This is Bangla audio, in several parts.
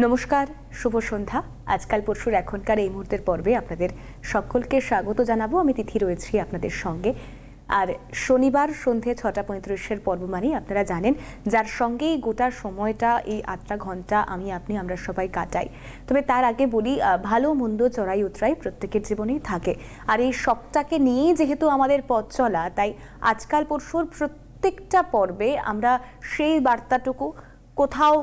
নমস্কার, শুভ সন্ধ্যা। আজকাল পরশুর এখনকার এই মুহূর্তের পর্বে আপনাদের সকলকে স্বাগত জানাবো। আমি তিথি রয়েছি আপনাদের সঙ্গে। আর শনিবার সন্ধে 6:35 পর্ব মানেই আপনারা জানেন, যার সঙ্গে এই গোটা সময়টা, এই 8টা ঘন্টা আমরা সবাই কাটাই। তবে তার আগে বলি, ভালো মন্দ চড়াই উতরাই প্রত্যেকের জীবনেই থাকে। আর এই সবটাকে নিয়েই যেহেতু আমাদের পথ চলা, তাই আজকাল পরশুর প্রত্যেকটা পর্বে আমরা সেই বার্তাটুকু, কোথাও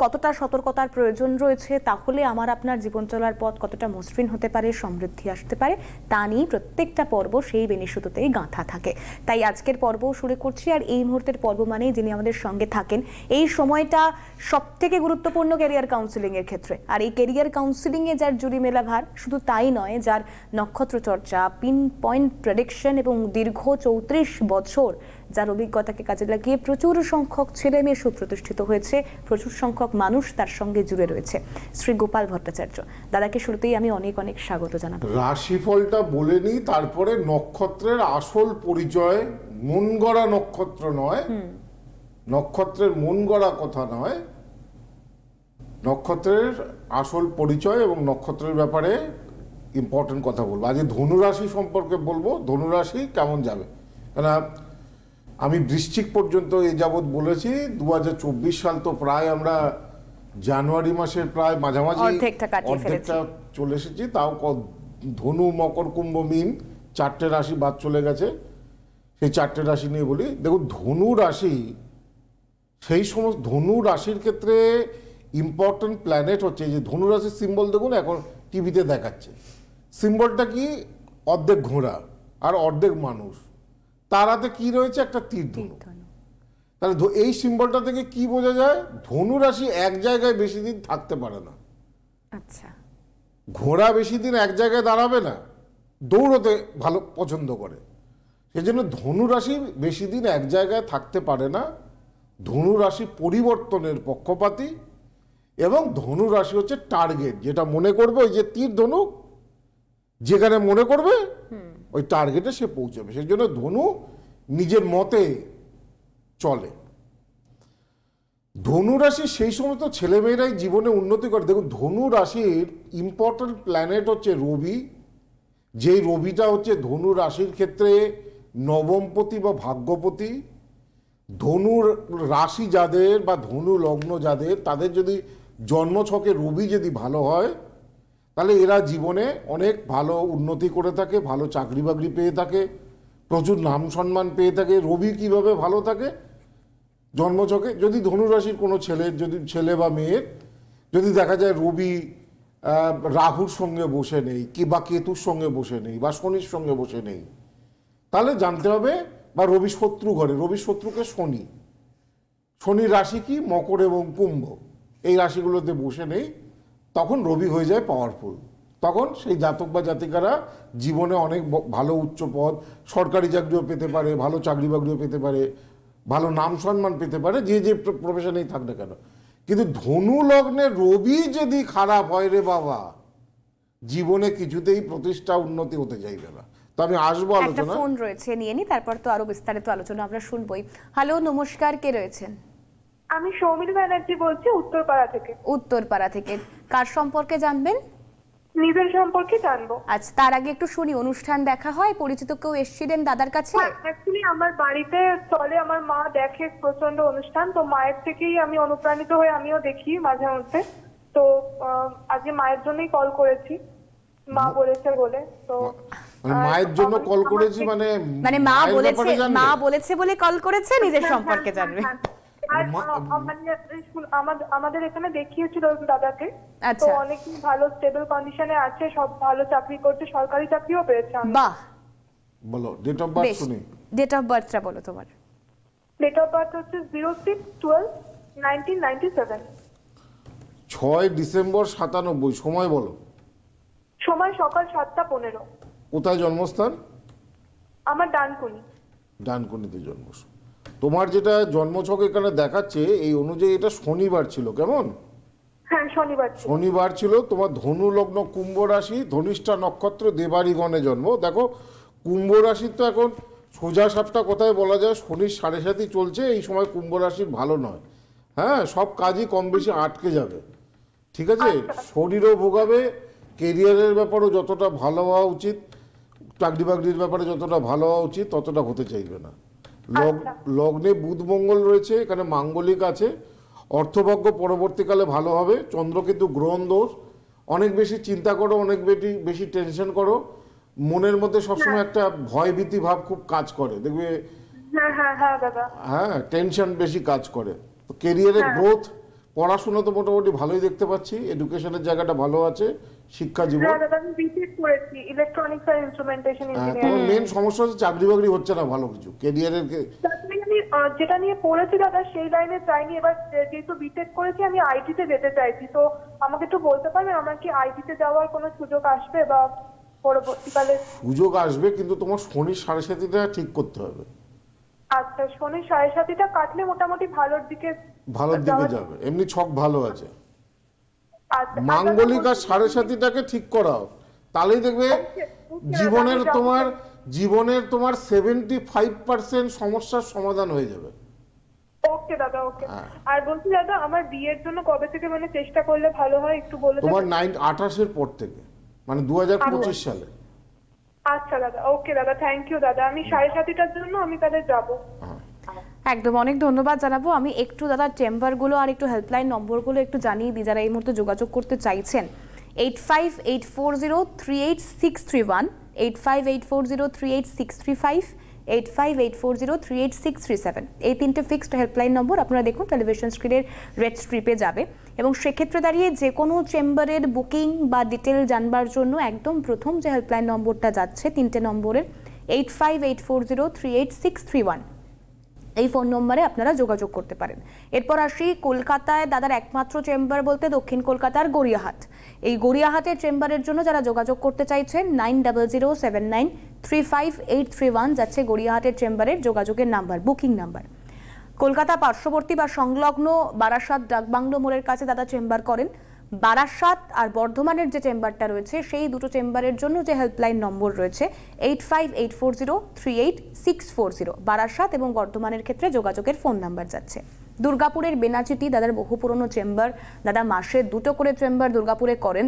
কতটা সতর্কতার প্রয়োজন রয়েছে, তাহলে আমার আপনার জীবন চলার পথ কতটা মসৃণ হতে পারে, সমৃদ্ধি আসতে পারে, তা নিয়ে প্রত্যেকটা পর্ব সেই বেনিসুতোতেই গাঁথা থাকে। তাই আজকের পর্ব শুরু করছি। আর এই মুহূর্তের পর্ব মানেই যিনি আমাদের সঙ্গে থাকেন, এই সময়টা সব থেকে গুরুত্বপূর্ণ ক্যারিয়ার কাউন্সিলিং এর ক্ষেত্রে। আর এই ক্যারিয়ার কাউন্সিলিং এ যার জুড়ি মেলা ভার, শুধু তাই নয়, যার নক্ষত্র চর্চা, পিন পয়েন্ট প্রেডিকশন এবং দীর্ঘ 34 বছর যার অভিজ্ঞতাকে কাজে লাগিয়ে প্রচুর সংখ্যক ছেলে মেয়ে সুপ্রতিষ্ঠিত হয়েছে, প্রচুর সংখ্যক মানুষ তার সঙ্গে জুড়ে রয়েছে, শ্রী গোপাল ভট্টাচার্য। দাদাকে শুরুতেই আমি অনেক অনেক স্বাগত জানাবো। রাশিফলটা বলে নিই, তারপরে নক্ষত্রের আসল পরিচয়। মন গড়া নক্ষত্র নয়, নক্ষত্রের মন গড়া কথা নয়, নক্ষত্রের আসল পরিচয় এবং নক্ষত্রের ব্যাপারে ইম্পর্টেন্ট কথা বলবো। আজকে ধনুরাশি সম্পর্কে বলবো, ধনুরাশি কেমন যাবে। কেন আমি বৃশ্চিক পর্যন্ত এই যাবৎ বলেছি, 2024 সাল তো প্রায় আমরা জানুয়ারি মাসের প্রায় মাঝামাঝি অর্ধেকটা চলে এসেছি। তাও ধনু, মকর, কুম্ভ, মীন 4টে রাশি বাদ চলে গেছে। সেই 4টে রাশি নিয়ে বলি। দেখুন, ধনু রাশি, সেই সমস্ত ধনু রাশির ক্ষেত্রে ইম্পর্টেন্ট প্ল্যানেট হচ্ছে যে ধনু রাশির সিম্বল দেখুন এখন টিভিতে দেখাচ্ছে। সিম্বলটা কি? অর্ধেক ঘোড়া আর অর্ধেক মানুষ, তার হাতে কি রয়েছে? একটা তীর ধনু। তাহলে এই সিম্বলটা থেকে কি বোঝা যায়? ধনু রাশি এক জায়গায় বেশি দিন থাকতে পারে না। আচ্ছা, ঘোড়া বেশি দিন এক জায়গায় দাঁড়াবে না, দৌড়তে ভালো পছন্দ করে। সেজন্য ধনু রাশি বেশি দিন এক জায়গায় থাকতে পারে না। ধনু রাশি পরিবর্তনের পক্ষপাতী এবং ধনু রাশি হচ্ছে টার্গেট। যেটা মনে করবে, ওই যে তীর ধনুক, যেখানে মনে করবে ওই টার্গেটে সে পৌঁছবে। সেই জন্য ধনু নিজের মতে চলে। ধনু রাশি সেই সমস্ত ছেলেমেয়েরাই জীবনে উন্নতি করে। দেখুন, ধনু রাশির ইম্পর্টেন্ট প্ল্যানেট হচ্ছে রবি। যেই রবিটা হচ্ছে ধনু রাশির ক্ষেত্রে নবমপতি বা ভাগ্যপতি। ধনুর রাশি যাদের বা ধনু লগ্ন যাদের, তাদের যদি জন্মছকে রবি যদি ভালো হয়, তাহলে এরা জীবনে অনেক ভালো উন্নতি করে থাকে, ভালো চাকরি বাকরি পেয়ে থাকে, প্রচুর নাম সম্মান পেয়ে থাকে। রবি কিভাবে ভালো থাকে? জন্মছকে যদি ধনুরাশির কোনো ছেলের, যদি ছেলে বা মেয়ের যদি দেখা যায় রবি রাহুর সঙ্গে বসে নেই, কি বা কেতুর সঙ্গে বসে নেই, বা শনির সঙ্গে বসে নেই, তাহলে জানতে হবে। বা রবি শত্রু ঘরে, রবি শত্রুকে শনি, শনির রাশি কি? মকর এবং কুম্ভ, এই রাশিগুলোতে বসে নেই, তখন রবি হয়ে যায় পাওয়ারফুল। তখন সেই জাতক বা জাতিকারা জীবনে অনেক ভালো উচ্চ পদ, সরকারি চাকরিও পেতে পারে, ভালো চাকরি বাকরিও পেতে পারে, ভালো নাম সম্মান পেতে পারে, যে যে প্রফেশনেই থাক না কেন। কিন্তু ধনু লগ্নে রবি যদি খারাপ হয় রে বাবা, জীবনে কিছুতেই প্রতিষ্ঠা উন্নতি হতে চাইবে না। তো আমি আসবো আলোচনা। ফোন রয়েছে, নিয়ে নি, তারপর তো আরো বিস্তারিত আলোচনা আমরা শুনবই। হ্যালো, নমস্কার, কে রয়েছেন? আমি সৌমিল ব্যানার্জি বলছি, উত্তরপাড়া থেকে। উত্তরপাড়া থেকে কার সম্পর্কে জানবেন? নিজের সম্পর্কে জানবো। আচ্ছা, তার আগে একটু শুনি, অনুষ্ঠান দেখা হয়, পরিচিত কেউ এসেছিলেন দাদার কাছে? অ্যাকচুয়ালি আমার বাড়িতে চলে, আমার মা দেখে প্রচন্ড অনুষ্ঠান, তো মায়ের থেকেই আমি অনুপ্রাণিত হয়ে আমিও দেখি মাঝে মধ্যে। তো আজকে মায়ের জন্যই কল করেছি, মা বলেছে বলে। তো মায়ের জন্য কল করেছি মানে মা বলেছে বলে কল করেছে, নিজের সম্পর্কে জানবে। আর আমাদের এখানে দেখিয়েছিল দাদাকে, তো অনেক ভালো স্টেবল কন্ডিশনে আছে, সব ভালো চাকরি করছে, সরকারি চাকরিও পেয়েছে। বাহ, বলো ডেট অফ বার্থ শুনি। ডেট অফ বার্থটা বলো তোমার। ডেট অফ বার্থ হচ্ছে 06/12/1997। 6 ডিসেম্বর 97। সময় বলো। সময় সকাল 7:15। কোথায় জন্মস্থান? আমার ডানকুনি। ডানকুনিতে জন্ম। তোমার যেটা জন্মছক এখানে দেখাচ্ছে এই অনুযায়ী এটা শনিবার ছিল, কেমন? হ্যাঁ, শনিবার ছিল। তোমার ধনু লগ্ন, কুম্ভ রাশি, ধনিষ্ঠা নক্ষত্র, দেবাড়িগণে জন্ম। দেখো, কুম্ভ রাশির তো এখন সোজা সাপটা কথায় বলা যায় শনির 7.5 চলছে। এই সময় কুম্ভ রাশির ভালো নয়। হ্যাঁ, সব কাজই কম বেশি আটকে যাবে। ঠিক আছে? শরীরও ভোগাবে, কেরিয়ারের ব্যাপারেও যতটা ভালো হওয়া উচিত, চাকরি বাকরির ব্যাপারে যতটা ভালো হওয়া উচিত ততটা হতে চাইবে না। লগ্নে বুধ মঙ্গল রয়েছে, এখানে মাঙ্গলিক আছে, অর্থভাগ্য পরবর্তীকালে ভালো হবে। চন্দ্র কিন্তু গ্রহণ দোষ, অনেক বেশি চিন্তা করো, অনেক বেশি টেনশন করো, মনের মধ্যে সবসময় একটা ভয়ভীতি ভাব খুব কাজ করে, দেখবে। হ্যাঁ, টেনশন বেশি কাজ করে। তো কেরিয়ারের গ্রোথ, পড়াশোনা তো মোটামুটি ভালোই দেখতে পাচ্ছি, এডুকেশনের জায়গাটা ভালো আছে, শিক্ষা জীবন। তোমার মেন সমস্যা হচ্ছে চাকরি বাকরি হচ্ছে না ভালো কিছু, কেরিয়ারের যেটা নিয়ে পড়েছি দাদা সেই লাইনে চাইনি। এবার যেহেতু বিটেক করেছি আমি আইটি তে যেতে চাইছি, তো আমাকে একটু বলতে পারবেন আমার কি আইটি তে যাওয়ার কোনো সুযোগ আসবে বা পরবর্তীকালে? সুযোগ আসবে, কিন্তু তোমার শনির 7.5টা ঠিক করতে হবে। আচ্ছা, শনির 7.5টা কাটলে মোটামুটি ভালোর দিকে যাবে, এমনি ছক ভালো আছে। মাঙ্গলিক আর 7.5টাকে ঠিক করাও, তাহলেই দেখবে জীবনের তোমার 75% সমস্যার সমাধান হয়ে যাবে। ওকে দাদা, ওকে। আর বলছি দাদা, আমার বিয়ের জন্য কবে থেকে মানে চেষ্টা করলে ভালো হয় একটু বলে দেবেন? তোমার 28-এর পর থেকে, মানে 2025 সালে। আচ্ছা দাদা, ওকে দাদা, থ্যাংক ইউ দাদা। আমি 7.5টার জন্য আমি তাহলে যাবো। একদম, অনেক ধন্যবাদ জানাবো। আমি একটু দাদা চেম্বারগুলো আর একটু হেল্পলাইন নম্বরগুলো একটু জানিয়ে দিই, যারা এই মুহূর্তে যোগাযোগ করতে চাইছেন। 8584038631, 8584038635, 8584038637, এই 3টে ফিক্সড হেল্পলাইন নম্বর। আপনারা দেখুন টেলিভিশন স্ক্রিনের রেড স্ট্রিপে যাবে, এবং সেক্ষেত্রে দাঁড়িয়ে যে কোনো চেম্বারের বুকিং বা ডিটেল জানবার জন্য একদম প্রথম যে হেল্পলাইন নম্বরটা যাচ্ছে 3টে নম্বরের 8584038631, এই ফোন নম্বরে আপনারা যোগাযোগ করতে পারেন। এরপর আসি কলকাতায় দাদার একমাত্র চেম্বার বলতে দক্ষিণ কলকাতার গড়িয়াহাট। এই গড়িয়াহাটের চেম্বারের জন্য যারা যোগাযোগ করতে চাইছেন 9007935831 যাচ্ছে গড়িয়াহাটের চেম্বারের যোগাযোগের নাম্বার, বুকিং নাম্বার। কলকাতা পার্শ্ববর্তী বা সংলগ্ন বারাসাত ডাকবাংলো মোড়ের কাছে দাদা চেম্বার করেন। বারাসাত আর বর্ধমানের যে চেম্বারটা রয়েছে সেই দুটো চেম্বারের জন্য যে হেল্পলাইন নম্বর রয়েছে 8584038640, বারাসাত এবং বর্ধমানের ক্ষেত্রে যোগাযোগের ফোন নাম্বার যাচ্ছে। দুর্গাপুরের বেনাচিটি দাদার বহু পুরনো চেম্বার, দাদা মাসে 2টো করে চেম্বার দুর্গাপুরে করেন।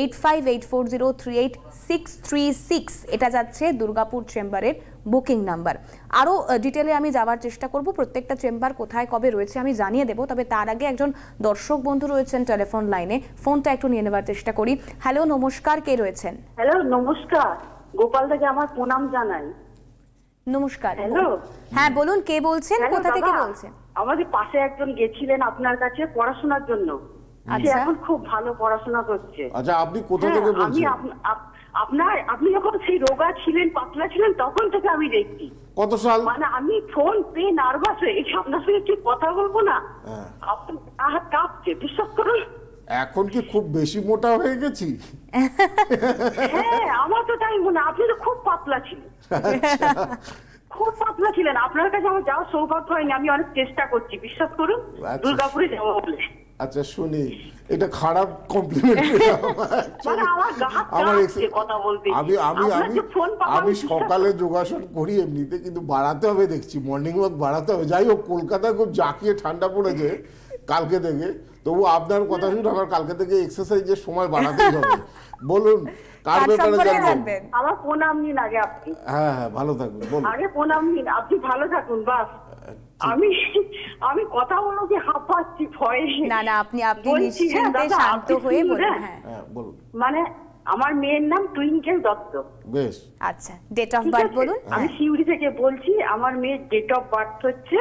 8584038636, এটা যাচ্ছে দুর্গাপুর চেম্বারের বুকিং নাম্বার। আরও ডিটেলে আমি যাওয়ার চেষ্টা করব, প্রত্যেকটা চেম্বার কোথায় কবে রয়েছে আমি জানিয়ে দেবো। তবে তার আগে একজন দর্শক বন্ধু রয়েছেন টেলিফোন লাইনে, ফোনটা একটু নিয়ে নেওয়ার চেষ্টা করি। হ্যালো, নমস্কার, কে রয়েছেন? হ্যালো, নমস্কার, গোপাল থেকে আমার প্রণাম জানাই। নমস্কার। হ্যালো, হ্যাঁ বলুন, কে বলছেন, কোথা থেকে বলছেন? আমাদের পাশে একজন গেছিলেন আপনার কাছে পড়াশোনার জন্য, সে এখন খুব ভালো পড়াশোনা করছে। আচ্ছা, আপনি কোথা থেকে বলছেন? আপনি যখন সেই রোগা ছিলেন, পাতলা ছিলেন, তখন থেকে আমি দেখছি। কত সাল? মানে আমি ফোন পেয়ে নার্ভাস হয়ে গেছি, আপনার সঙ্গে ঠিক কথা বলবো না, আপনার কাঁপছে, বিশ্বাস করুন। এখন কি খুব বেশি মোটা হয়ে গেছি? হ্যাঁ, আমার তো তাই মনে। আপনি তো খুব পাতলা ছিলেন, খুব পাতলা ছিলেন। আপনার কাছে আমার যাওয়ার সৌভাগ্য হয়নি, আমি অনেক চেষ্টা করছি, বিশ্বাস করুন, দুর্গাপুরে যাবো বলে। আচ্ছা শুনি, এটা খারাপ কমপ্লিমেন্ট। আমি সকালে যোগাসন করি এমনিতে, কিন্তু বাড়াতে হবে দেখছি, মর্নিং ওয়াক বাড়াতে হবে। যাই হোক, কলকাতায় খুব জাঁকিয়ে ঠান্ডা পড়েছে কালকে থেকে, তবু আপনার কথা শুনে আমার কালকে থেকে এক্সারসাইজের সময় বাড়াতেই হবে। বলুন, কার ব্যাপারে জানবেন? আমার প্রণাম নিন আগে আপনি। হ্যাঁ হ্যাঁ, ভালো থাকুন, বলুন। আগে প্রণাম নিন, আপনি ভালো থাকুন, বাস। আমি কথা বলবো যে হাঁপাচ্ছি ভয়ে। না না, আপনি নিশ্চিন্তে শান্ত হয়ে বলুন। হ্যাঁ বলুন। মানে আমার মেয়ের নাম টুইঙ্কেল দত্ত। বেশ, আচ্ছা, ডেট অফ বার্থ বলুন। আমি শিউরি থেকে বলছি। আমার মেয়ের ডেট অফ বার্থ হচ্ছে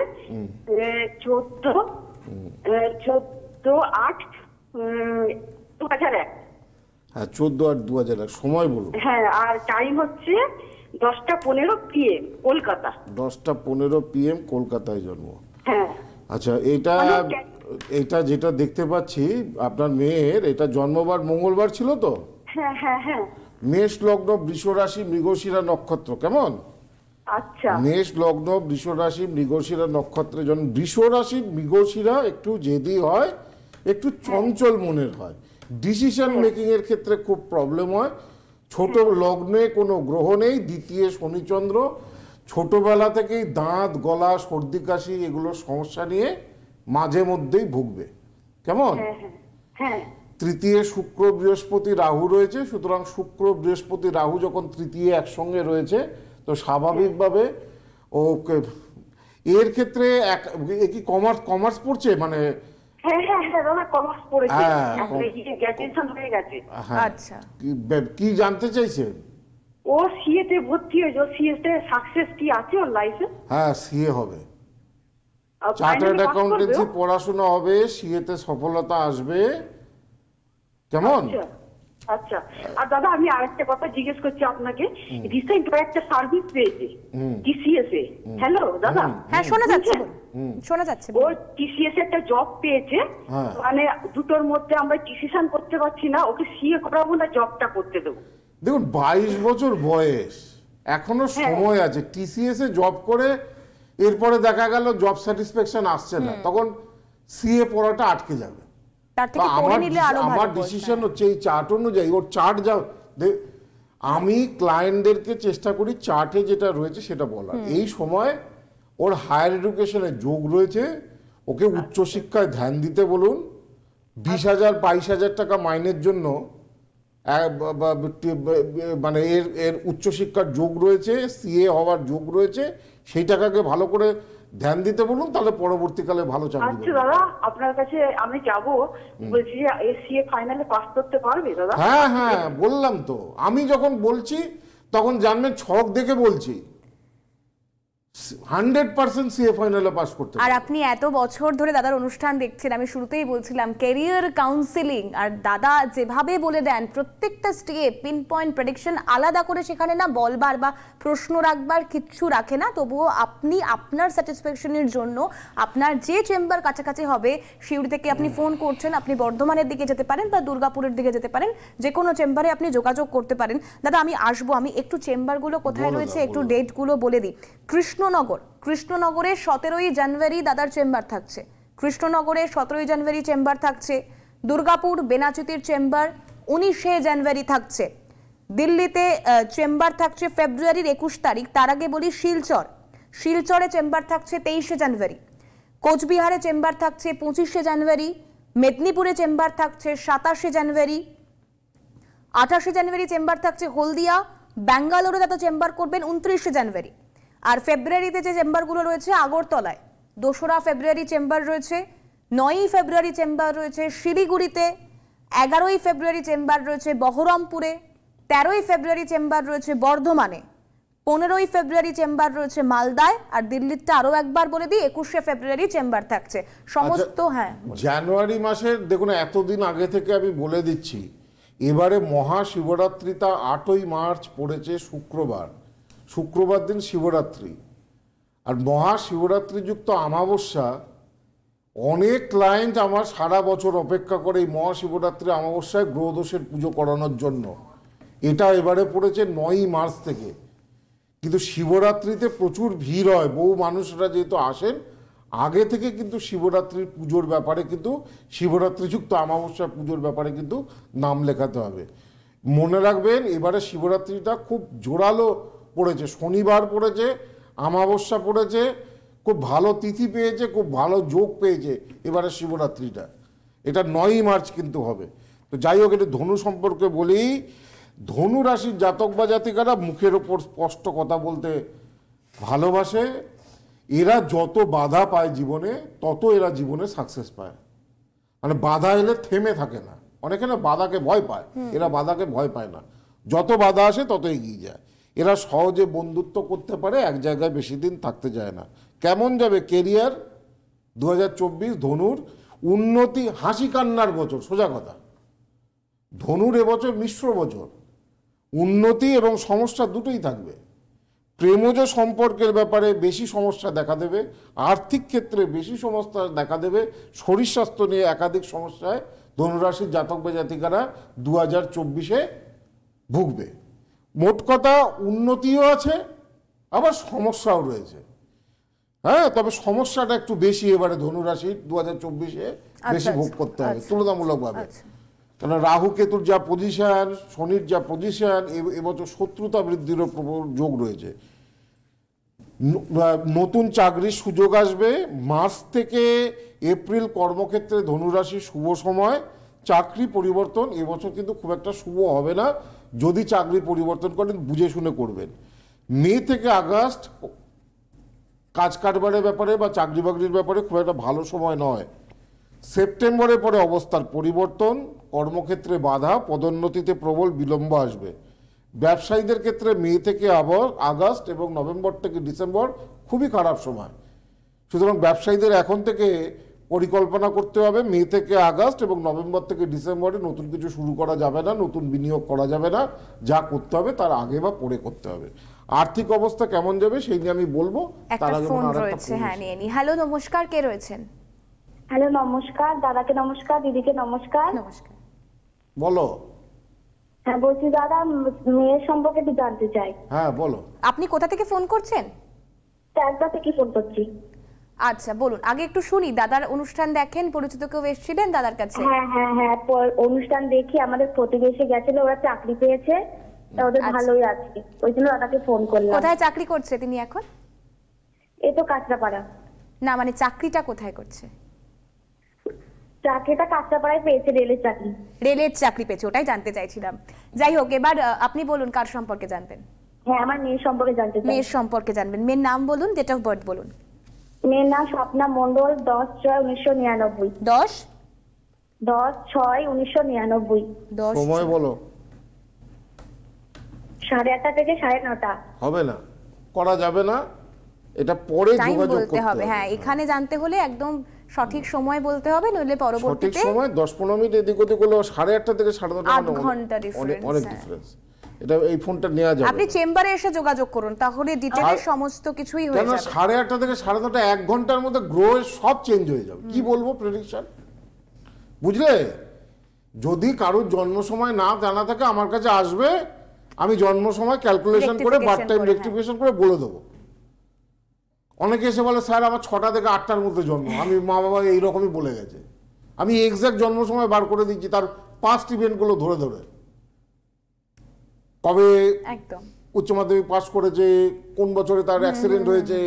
14/8/2001। হ্যাঁ, 14/8/2001। সময় বলুন। হ্যাঁ, আর টাইম হচ্ছে 10:15 PM, কলকাতা। 10:15 PM কলকাতায় জন্ম। হ্যাঁ। আচ্ছা, এটা যেটা দেখতে পাচ্ছি আপনার মেয়ের, এটা জন্মবার মঙ্গলবার ছিল তো? হ্যাঁ হ্যাঁ হ্যাঁ। মেষ লগ্ন, বৃষ রাশি, মৃগশিরা নক্ষত্র। কেমন? আচ্ছা। মেষ লগ্ন, বৃষ রাশি, মৃগশিরা নক্ষত্রে জন্ম। বৃষ রাশি মৃগশিরা একটু জেদি হয়, একটু চঞ্চল মনের হয়, ডিসিশন মেকিং এর ক্ষেত্রে খুব প্রবলেম হয়। ছোট লগ্নে কোনো গ্রহ নেই, দ্বিতীয় শনিচন্দ্র, ছোটবেলা থেকেই দাঁত, গলা, সর্দি কাশি এগুলো সমস্যা নিয়ে মাঝে মধ্যেই ভুগবে। কেমন? তৃতীয় শুক্র বৃহস্পতি রাহু রয়েছে, সুতরাং শুক্র বৃহস্পতি রাহু যখন তৃতীয় একসঙ্গে রয়েছে তো স্বাভাবিকভাবে ও এর ক্ষেত্রে এ কি কমার্স পড়ছে মানে? হ্যাঁ হ্যাঁ হ্যাঁ দাদা, কমার্স পড়েছে, হ্যাঁ, গ্র্যাজুয়েশন হয়ে গেছে। আচ্ছা, কি জানতে চাইছেন? ও সিএ তে ভর্তি হয়েছে, সিএ তে সাকসেস কি আছে ওর লাইফে? হ্যাঁ, সিএ হবে, চার্টার্ড অ্যাকাউন্টেন্সি পড়াশোনা হবে, সিএ তে সফলতা আসবে। কেমন? আচ্ছা, আর দাদা আমি আরেকটা কথা জিজ্ঞেস করছি আপনাকে, রিসেন্ট একটা সার্ভিস পেয়েছে টিসিএস এ। হ্যালো দাদা। হ্যাঁ শোনা যাচ্ছে, শোনা যাচ্ছে। ও টিসিএস একটা জব পেয়েছে, মানে দুটোর মধ্যে আমরা ডিসিশন করতে পারছি না, ওকে সিএ করাবো না জবটা করতে দেবো। দেখুন 22 বছর বয়স, এখনো সময় আছে। টিসিএস এ জব করে এরপরে দেখা গেল জব স্যাটিসফ্যাকশন আসছে না, তখন সিএ পড়াটা আটকে যাবে। আমার ডিসিশন হচ্ছে এই চার্ট অনুযায়ী, ওর চার্ট যা আমি ক্লায়েন্টদেরকে চেষ্টা করি চার্টে যেটা রয়েছে সেটা বলার। এই সময় ওর হায়ার এডুকেশনে যোগ রয়েছে, ওকে উচ্চশিক্ষায় ধ্যান দিতে বলুন। 20,000 22,000 টাকা মাইনের জন্য মানে এর উচ্চশিক্ষার যোগ রয়েছে, সিএ হওয়ার যোগ রয়েছে, সেই টাকাকে ভালো করে ধ্যান দিতে বলুন, তাহলে পরবর্তীকালে ভালো চাকরি। আচ্ছা দাদা, আপনার কাছে আমি যাব, বলছি সিএ ফাইনালে পাস করতে পারবে দাদা? হ্যাঁ হ্যাঁ, বললাম তো, আমি যখন বলছি তখন জানবেন ছক দেখে বলছি, 100% সিএ ফাইনালে পাস করতে। আর আপনি এত বছর ধরে দাদার অনুষ্ঠান দেখছেন, আমি শুরুতেই বলছিলাম ক্যারিয়ার কাউন্সিলিং, আর দাদা যেভাবে বলে দেন প্রত্যেকটা স্টেপ পিন পয়েন্ট প্রেডিকশন আলাদা করে, সেখানে না বলবার বা প্রশ্ন রাখবার কিচ্ছু রাখে না। তবুও আপনি আপনার স্যাটিসফ্যাকশনের জন্য আপনার যে চেম্বার কাছাকাছি হবে, শিউড়ি থেকে আপনি ফোন করছেন, আপনি বর্ধমানের দিকে যেতে পারেন বা দুর্গাপুরের দিকে যেতে পারেন, যে কোনো চেম্বারে আপনি যোগাযোগ করতে পারেন। দাদা আমি আসবো, আমি একটু চেম্বারগুলো কোথায় রয়েছে একটু ডেটগুলো বলে দিই। কৃষ্ণনগরে 17ই জানুয়ারি দাদার চেম্বার থাকছে, কৃষ্ণনগরে 17ই জানুয়ারি চেম্বার থাকছে। দুর্গাপুর বেনাচিতির চেম্বার 19শে জানুয়ারি থাকছে। দিল্লিতে চেম্বার থাকছে ফেব্রুয়ারির 21 তারিখ। তার আগে বলি শিলচরে চেম্বার থাকছে 23শে জানুয়ারি। কোচবিহারে চেম্বার থাকছে 25শে জানুয়ারি। মেদিনীপুরে চেম্বার থাকছে 27শে জানুয়ারি। 28শে জানুয়ারি চেম্বার থাকছে হলদিয়া। ব্যাঙ্গালোরে দাদা চেম্বার করবেন 29শে জানুয়ারি। আর ফেব্রুয়ারিতে যে চেম্বারগুলো রয়েছে, আগরতলায় 2রা ফেব্রুয়ারি চেম্বার রয়েছে, 9ই ফেব্রুয়ারি চেম্বার রয়েছে শিলিগুড়িতে, 11ই ফেব্রুয়ারি চেম্বার রয়েছে বহরমপুরে, 13ই ফেব্রুয়ারি চেম্বার রয়েছে বর্ধমানে, 15ই ফেব্রুয়ারি চেম্বার রয়েছে মালদায়। আর দিল্লিতে আরো একবার বলে দিই, 21শে ফেব্রুয়ারি চেম্বার থাকছে সমস্ত। হ্যাঁ, জানুয়ারি মাসের দেখুন এতদিন আগে থেকে আমি বলে দিচ্ছি, এবারে মহাশিবরাত্রিটা 8ই মার্চ পড়েছে শুক্রবার দিন শিবরাত্রি। আর মহাশিবরাত্রিযুক্ত অমাবস্যা, অনেক ক্লায়েন্ট আমার সারা বছর অপেক্ষা করে এই মহাশিবরাত্রি অমাবস্যায় গ্রহদোষের পুজো করানোর জন্য। এটা এবারে পড়েছে 9ই মার্চ থেকে। কিন্তু শিবরাত্রিতে প্রচুর ভিড় হয়, বহু মানুষরা যেহেতু আসেন, আগে থেকে কিন্তু শিবরাত্রির পুজোর ব্যাপারে কিন্তু শিবরাত্রিযুক্ত অমাবস্যা পুজোর ব্যাপারে কিন্তু নাম লেখাতে হবে। মনে রাখবেন এবারে শিবরাত্রিটা খুব জোরালো পড়েছে, শনিবার পড়েছে, অমাবস্যা পড়েছে, খুব ভালো তিথি পেয়েছে, খুব ভালো যোগ পেয়েছে এবারে শিবরাত্রিটা। এটা 9ই মার্চ কিন্তু হবে। তো যাই হোক, এটা ধনু সম্পর্কে বলি। ধনু রাশির জাতক বা জাতিকারা মুখের ওপর স্পষ্ট কথা বলতে ভালোবাসে। এরা যত বাধা পায় জীবনে, তত এরা জীবনে সাকসেস পায়। মানে বাধা এলে থেমে থাকে না। অনেকে না বাধাকে ভয় পায়, এরা বাধাকে ভয় পায় না। যত বাধা আসে তত এগিয়ে যায়। এরা সহজে বন্ধুত্ব করতে পারে, এক জায়গায় বেশি দিন থাকতে যায় না। কেমন যাবে কেরিয়ার 2024 ধনুর? উন্নতি, হাসি কান্নার বছর, সোজা কথা। ধনুর এবছর মিশ্র বছর, উন্নতি এবং সমস্যা দুটোই থাকবে। প্রেমজ সম্পর্কের ব্যাপারে বেশি সমস্যা দেখা দেবে, আর্থিক ক্ষেত্রে বেশি সমস্যা দেখা দেবে, শরীর স্বাস্থ্য নিয়ে একাধিক সমস্যায় ধনুরাশির জাতক বা জাতিকারা 2024-এ ভুগবে। মোট কথা উন্নতিও আছে, আবার সমস্যাও রয়েছে। হ্যাঁ, তবে সমস্যাটা একটু বেশি এবারে ধনুরাশির 2024-এ বেশি ভোগ করতে হবে তুলনামূলকভাবে। কারণ রাহু কেতুর যা পজিশন, শনির যা পজিশন, এবছর শত্রুতা বৃদ্ধিরও প্রবল যোগ রয়েছে। নতুন চাকরির সুযোগ আসবে। মার্চ থেকে এপ্রিল কর্মক্ষেত্রে ধনুরাশির শুভ সময়। চাকরি পরিবর্তন এবছর কিন্তু খুব একটা শুভ হবে না। যদি চাকরি পরিবর্তন করেন বুঝে শুনে করবেন। মে থেকে আগস্ট কাজ কারবারের ব্যাপারে বা চাকরি বাকরির ব্যাপারে খুব একটা ভালো সময় নয়। সেপ্টেম্বরের পরে অবস্থার পরিবর্তন, কর্মক্ষেত্রে বাধা, পদোন্নতিতে প্রবল বিলম্ব আসবে। ব্যবসায়ীদের ক্ষেত্রে মে থেকে আগস্ট এবং নভেম্বর থেকে ডিসেম্বর খুবই খারাপ সময়। সুতরাং ব্যবসায়ীদের এখন থেকে পরিকল্পনা করতে হবে। মে থেকে আগস্ট এবং নভেম্বর থেকে ডিসেম্বরে নতুন কিছু শুরু করা যাবে না, নতুন বিনিয়োগ করা যাবে না। যা করতে হবে তার আগে বা পরে করতে হবে। আর্থিক অবস্থা কেমন যাবে সেই নিয়ে আমি বলবো। একটা ফোন রয়েছে, হ্যাঁ নিয়ে নি। হ্যালো, নমস্কার, কে রয়েছেন? হ্যালো, নমস্কার দাদাকে, নমস্কার দিদিকে, নমস্কার। নমস্কার, বলো। হ্যাঁ বলছি দাদা, মেয়ের সম্পর্কে একটু জানতে চাই। হ্যাঁ বলো। আপনি কোথা থেকে ফোন করছেন? চাকদা থেকে ফোন করছি। আচ্ছা বলুন, আগে একটু শুনি। দাদার অনুষ্ঠান দেখেন, পরিচিত কেউ এসেছিলেন দাদার কাছে? হ্যাঁ হ্যাঁ হ্যাঁ, অনুষ্ঠান দেখি, আমাদের প্রতিবেশী গেছিল, ওরা চাকরি পেয়েছে, তা ওদের ভালোই আছে, ওই জন্য দাদাকে ফোন করলাম। কোথায় চাকরি করছে তিনি এখন? এই তো কাঁচরাপাড়া। না মানে চাকরিটা কোথায় করছে? চাকরিটা কাঁচরাপাড়ায় পেয়েছে, রেলের চাকরি। রেলের চাকরি পেয়েছে, ওটাই জানতে চাইছিলাম। যাই হোক, এবার আপনি বলুন কার সম্পর্কে জানতেন? হ্যাঁ, আমার মেয়ের সম্পর্কে জানতে চাই। মেয়ের সম্পর্কে জানবেন। মেয়ের নাম বলুন, ডেট অফ বার্থ বলুন। মেয়ের নাম স্বপ্না মণ্ডল, 10/6/1999। 10/6/1999। সময় বলো। 8:30 থেকে 9:30। হবে না, করা যাবে না, এটা পরে যোগাযোগ করতে হবে। হ্যাঁ, এখানে জানতে হলে একদম সঠিক সময় বলতে হবে, নইলে পরবর্তীতে সঠিক সময় 10-15 মিনিট এদিক ওদিক হলো, 8:30 থেকে 9:30 8 ঘন্টা ডিফারেন্স। অনেক ডিফারেন্স। এটা এই ফোনটা নেওয়া যাবে। আপনি চেম্বারে এসে যোগাযোগ করুন, তাহলে ডিটেইলে সমস্ত কিছুই হয়ে যাবে। 8:30 থেকে 9:30 1 ঘন্টার মধ্যে গ্রো সব চেঞ্জ হয়ে যাবে। কি বলবো প্রেডিকশন, বুঝলে? যদি কারোর জন্ম সময় না জানা থাকে আমার কাছে আসবে, আমি জন্ম সময় ক্যালকুলেশন করে বার্থ টাইম রেক্টিফিকেশন করে বলে দেবো। অনেকে এসে বলে স্যার আমার 6টা থেকে 8টার মধ্যে জন্ম, আমি মা বাবা এইরকমই বলে গেছে। আমি এক্সাক্ট জন্ম সময় বার করে দিচ্ছি, তার পাস্ট ইভেন্টগুলো ধরে ধরে, কবে একদম উচ্চ মাধ্যমিক পাস করেছে, কোন বছরে তার অ্যাক্সিডেন্ট হয়েছে,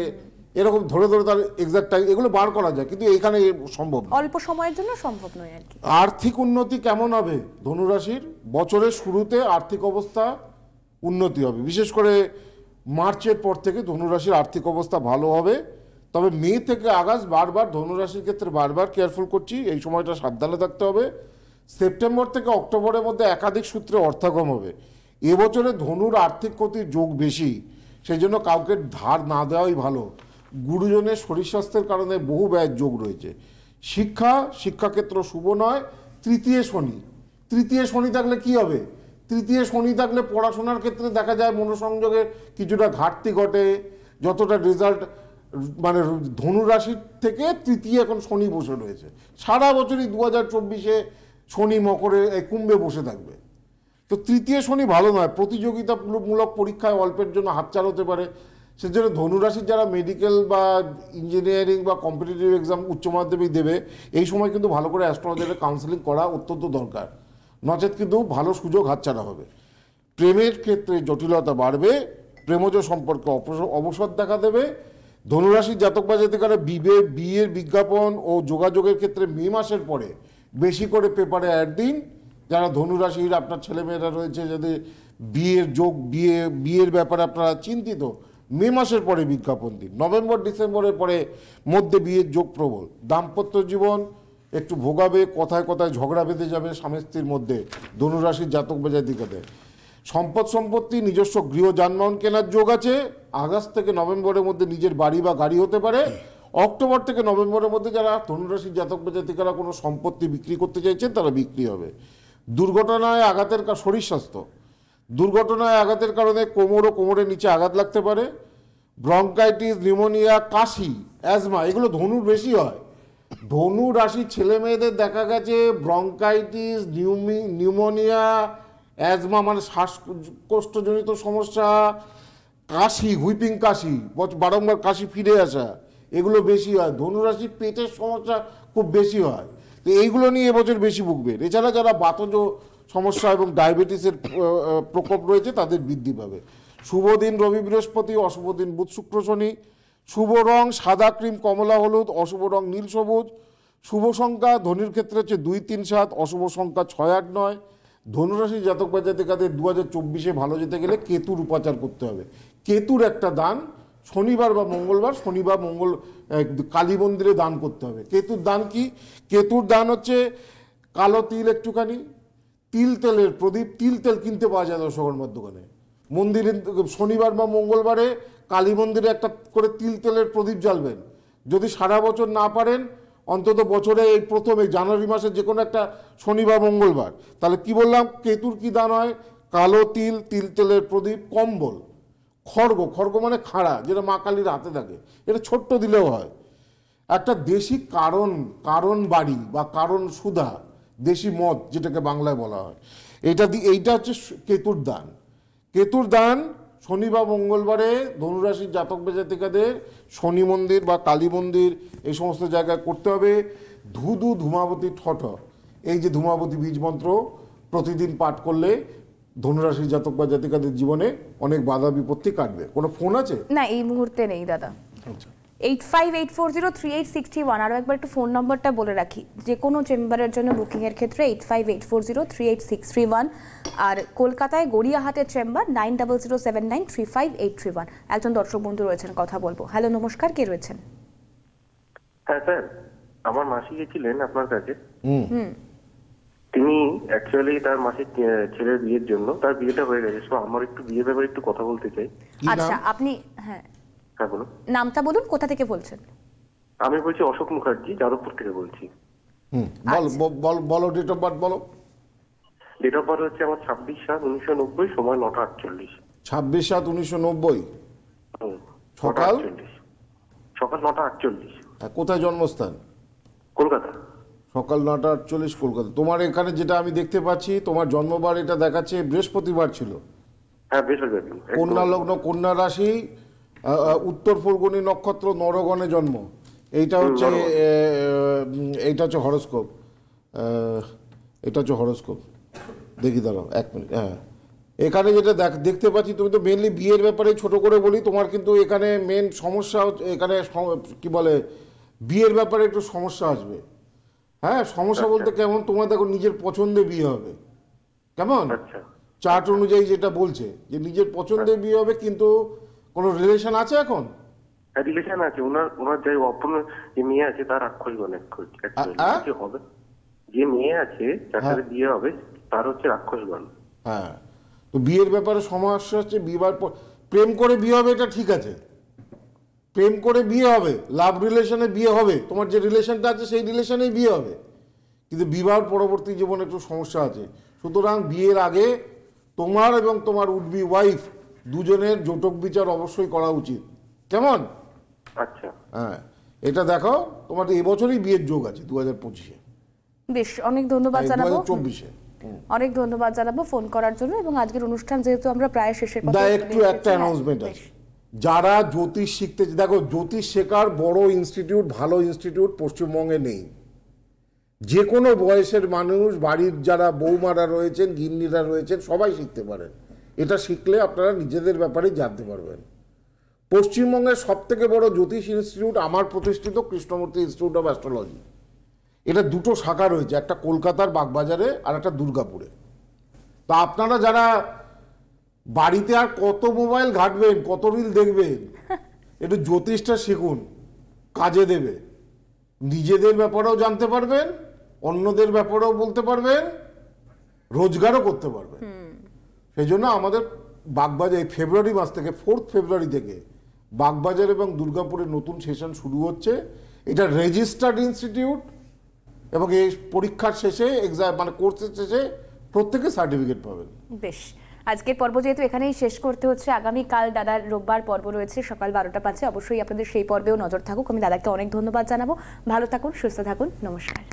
এরকম ধরে ধরে তার এক্সাক্ট টাইম এগুলো বার করা যায়, কিন্তু এখানে সম্ভব না। অল্প সময়ের জন্য সম্ভব নয় আর কি। আর্থিক উন্নতি কেমন হবে ধনুরাশির? বছরের শুরুতে আর্থিক অবস্থা উন্নতি হবে, বিশেষ করে মার্চের পর থেকে ধনুরাশির আর্থিক অবস্থা ভালো হবে। তবে মে থেকে আগস্ট বারবার ধনুরাশির ক্ষেত্রে বারবার কেয়ারফুল করছি, এই সময়টা সাবধানে থাকতে হবে। সেপ্টেম্বর থেকে অক্টোবরের মধ্যে একাধিক সূত্রে অর্থাগম হবে। এবছরে ধনুর আর্থিক ক্ষতির যোগ বেশি, সেই জন্য কাউকে ধার না দেওয়াই ভালো। গুরুজনের শরীর স্বাস্থ্যের কারণে বহু ব্যয়ের যোগ রয়েছে। শিক্ষাক্ষেত্র শুভ নয়। তৃতীয় শনি থাকলে কি হবে? তৃতীয় শনি থাকলে পড়াশোনার ক্ষেত্রে দেখা যায় মনোসংযোগের কিছুটা ঘাটতি ঘটে। যতটা রেজাল্ট মানে ধনুরাশির থেকে তৃতীয় এখন শনি বসে রয়েছে। সারা বছরই 2024-এ শনি মকরে কুম্ভে বসে থাকবে। তো তৃতীয় শনি ভালো নয়, প্রতিযোগিতামূলক পরীক্ষায় অল্পের জন্য হাতছাড় হতে পারে। সেজন্য ধনুরাশির যারা মেডিকেল বা ইঞ্জিনিয়ারিং বা কম্পিটিটিভ এক্সাম উচ্চ মাধ্যমিক দেবে, এই সময় কিন্তু ভালো করে অ্যাস্ট্রোলজারের কাউন্সেলিং করা অত্যন্ত দরকার, নচেত কিন্তু ভালো সুযোগ হাতছাড়া হবে। প্রেমের ক্ষেত্রে জটিলতা বাড়বে, প্রেমজ সম্পর্কে অবসর দেখা দেবে। ধনুরাশির জাতক বা জাতিকারা বিয়ের বিজ্ঞাপন ও যোগাযোগের ক্ষেত্রে মে মাসের পরে বেশি করে পেপারে অ্যাড দিন। যারা ধনুরাশির আপনার ছেলেমেয়েরা রয়েছে, যাদের বিয়ের ব্যাপারে আপনারা চিন্তিত, মে মাসের পরে বিজ্ঞাপন দিন। নভেম্বর ডিসেম্বরের পরে মধ্যে বিয়ের যোগ প্রবল। দাম্পত্য জীবন একটু ভোগাবে, কথায় কথায় ঝগড়া বেঁধে যাবে স্বামী স্ত্রীর মধ্যে ধনুরাশির জাতক বা জাতিকাদের। সম্পত্তি নিজস্ব গৃহ যানবাহন কেনার যোগ আছে। আগস্ট থেকে নভেম্বরের মধ্যে নিজের বাড়ি বা গাড়ি হতে পারে। অক্টোবর থেকে নভেম্বরের মধ্যে যারা ধনুরাশির জাতক বা জাতিকারা কোনো সম্পত্তি বিক্রি করতে চাইছেন তারা বিক্রি হবে। দুর্ঘটনায় আঘাতের শরীর স্বাস্থ্য, দুর্ঘটনায় আঘাতের কারণে কোমর ও কোমরের নিচে আঘাত লাগতে পারে। ব্রঙ্কাইটিস, নিউমোনিয়া, কাশি, অ্যাজমা এগুলো ধনুর বেশি হয়। ধনু রাশির ছেলে মেয়েদের দেখা গেছে ব্রঙ্কাইটিস, নিউমোনিয়া, অ্যাজমা মানে শ্বাসকষ্টজনিত সমস্যা, কাশি, হুইপিং কাশি, বারংবার কাশি ফিরে আসা, এগুলো বেশি হয়। ধনুরাশির পেটের সমস্যা খুব বেশি হয়, তো এইগুলো নিয়ে এবছর বেশি ভুগবে। এছাড়া যারা বাতজ সমস্যা এবং ডায়াবেটিসের প্রকোপ রয়েছে তাদের বৃদ্ধি পাবে। শুভ দিন রবি বৃহস্পতি, অশুভ দিন বুধ শুক্র শনি। শুভ রং সাদা ক্রিম কমলা হলুদ, অশুভ রং নীল সবুজ। শুভ সংখ্যা ধনুর ক্ষেত্রে হচ্ছে 2, 3, 7, অশুভ সংখ্যা 6, 8, 9। ধনুরাশি জাতক বা জাতিকাদের 2024-এ ভালো যেতে গেলে কেতুর উপাচার করতে হবে। কেতুর একটা দান শনিবার বা মঙ্গলবার, কালী মন্দিরে দান করতে হবে। কেতুর দান কি? কেতুর দান হচ্ছে কালো তিল একটুখানি, তিল তেলের প্রদীপ। তিল তেল কিনতে পাওয়া যায় দর্শকর্মার দোকানে। মন্দিরে শনিবার বা মঙ্গলবারে কালী মন্দিরে একটা করে তিল তেলের প্রদীপ জ্বালবেন। যদি সারা বছর না পারেন, অন্তত বছরে এই প্রথমে জানুয়ারি মাসে যে কোনো একটা শনিবার মঙ্গলবার। তাহলে কি বললাম, কেতুর কি দান হয়? কালো তিল, তিল তেলের প্রদীপ, কম্বল, খড়গ মানে খাড়া, যেটা মা কালীর হাতে থাকে, এটা ছোট্ট দিলেও হয়। একটা দেশি কারণ বাড়ি বা কারণ সুধা, দেশি মদ যেটাকে বাংলায় বলা হয়, এইটা হচ্ছে কেতুর দান। কেতুর দান শনি বা মঙ্গলবারে ধনুরাশির জাতক বা জাতিকাদের শনি মন্দির বা কালী মন্দির এই সমস্ত জায়গায় করতে হবে। ধূমাবতী ঠঠ, এই যে ধূমাবতী বীজ মন্ত্র প্রতিদিন পাঠ করলে ধনুরাশির জাতক বা জাতিকাদের জীবনে অনেক বাধা বিপত্তি কাটবে। কোনো ফোন আছে? না, এই মুহূর্তে নেই দাদা। আচ্ছা, 8584038631। আরও একবার একটু ফোন নম্বরটা বলে রাখি, যে কোনো চেম্বারের জন্য বুকিংয়ের ক্ষেত্রে 8584038631। আর কলকাতায় গড়িয়াহাটের চেম্বার 9007935831। একজন দর্শক বন্ধু রয়েছেন, কথা বলবো। হ্যালো, নমস্কার, কে রয়েছেন? হ্যাঁ স্যার, আমার মাসি গেছিলেন আপনার কাছে। তিনি অ্যাকচুয়ালি তার মাসির ছেলের বিয়ের জন্য, তার বিয়েটা হয়ে গেছে, তো আমার একটু বিয়ের ব্যাপারে একটু কথা বলতে চাই। আচ্ছা, আপনি হ্যাঁ বলুন। নামটা বলুন, কোথা থেকে বলছেন? আমি বলছি অশোক মুখার্জি, যাদবপুর থেকে বলছি। বলো ডেট অফ বার্থ বলো। ডেট অফ বার্থ হচ্ছে আমার 26/7/1990, সময় 9:48। 26/7/1990, সকাল 9:48। কোথায় জন্মস্থান? কলকাতা। সকাল 9:48 কলকাতা। তোমার এখানে যেটা আমি দেখতে পাচ্ছি, তোমার জন্মবার এটা দেখাচ্ছে বৃহস্পতিবার ছিল। হ্যাঁ, বৃহস্পতিবার। কন্যা লগ্ন, কন্যা রাশি, উত্তর ফল্গুনী নক্ষত্র, নরগণে জন্ম। এইটা হচ্ছে হরোস্কোপ। এটা হচ্ছে হরোস্কোপ। দেখি দাঁড়াও 1 মিনিট। হ্যাঁ, এখানে যেটা দেখতে পাচ্ছি, তুমি তো মেনলি বিয়ের ব্যাপারে ছোট করে বলি, তোমার কিন্তু এখানে মেন সমস্যা এখানে কি বলে, বিয়ের ব্যাপারে একটু সমস্যা আসবে। হ্যাঁ, সমস্যা বলতে কেমন, তোমার দেখো নিজের পছন্দে বিয়ে হবে, কেমন চার্ট অনুযায়ী যেটা বলছে যে নিজের পছন্দে বিয়ে হবে, কিন্তু কোনো রিলেশন আছে এখন? রিলেশন আছে, ওনার যে অপূর্ণ যে মেয়ে আছে তার রাক্ষস গণ হবে। যে মেয়ে আছে যার সাথে বিয়ে হবে তার হচ্ছে রাক্ষস গণ। হ্যাঁ, তো বিয়ের ব্যাপারে সমস্যা হচ্ছে। বিবাহ প্রেম করে বিয়ে হবে, এটা ঠিক আছে, প্রেম করে বিয়ে হবে, লাভ রিলেশনে বিয়ে হবে, তোমার যে রিলেশনটা আছে সেই রিলেশনেই বিয়ে হবে, কিন্তু বিবাহ পরবর্তী জীবনে একটু সমস্যা আছে। সুতরাং বিয়ের আগে তোমার এবং তোমার উডবি ওয়াইফ দুজনের জটক বিচার অবশ্যই করা উচিত, কেমন? আচ্ছা, হ্যাঁ, এটা দেখো, তোমার এবছরই বিয়ের যোগ আছে 2025-এ। বেশ, অনেক ধন্যবাদ জানাবো। 2024-এ অনেক ধন্যবাদ জানাবো ফোন করার জন্য। এবং আজকের অনুষ্ঠান যেহেতু আমরা প্রায় শেষের পথে, একটা অ্যানাউন্সমেন্ট আছে। যারা জ্যোতিষ শিখতে, দেখো জ্যোতিষ শেখার বড় ইনস্টিটিউট, ভালো ইনস্টিটিউট পশ্চিমবঙ্গে নেই। যে কোনো বয়সের মানুষ, বাড়ির যারা বৌমারা রয়েছেন, গিন্নিরা রয়েছেন, সবাই শিখতে পারেন। এটা শিখলে আপনারা নিজেদের ব্যাপারে জানতে পারবেন। পশ্চিমবঙ্গের সবথেকে বড় জ্যোতিষ ইনস্টিটিউট আমার প্রতিষ্ঠিত কৃষ্ণমূর্তি ইনস্টিটিউট অফ অ্যাস্ট্রোলজি। এটা দুটো শাখা রয়েছে, একটা কলকাতার বাগবাজারে আর একটা দুর্গাপুরে। তা আপনারা যারা বাড়িতে আর কত মোবাইল ঘাঁটবেন, কত রিল দেখবেন, একটু জ্যোতিষটা শিখুন, কাজে দেবে। নিজেদের ব্যাপারেও জানতে পারবেন, অন্যদের ব্যাপারেও বলতে পারবেন, রোজগারও করতে পারবেন। সেই জন্য আমাদের বাগবাজার ফেব্রুয়ারি মাস থেকে 4 ফেব্রুয়ারি থেকে বাগবাজার এবং দুর্গাপুরে নতুন সেশন শুরু হচ্ছে। এটা রেজিস্টার্ড ইনস্টিটিউট এবং এই পরীক্ষার শেষে মানে কোর্সের শেষে প্রত্যেকে সার্টিফিকেট পাবেন। বেশ, আজকের পর্ব যেহেতু এখানেই শেষ করতে হচ্ছে, আগামীকাল দাদার রোববার পর্ব রয়েছে সকাল 12টা 5-এ। অবশ্যই আপনাদের সেই পর্বেও নজর থাকুক। আমি দাদাকে অনেক ধন্যবাদ জানাবো। ভালো থাকুন, সুস্থ থাকুন, নমস্কার।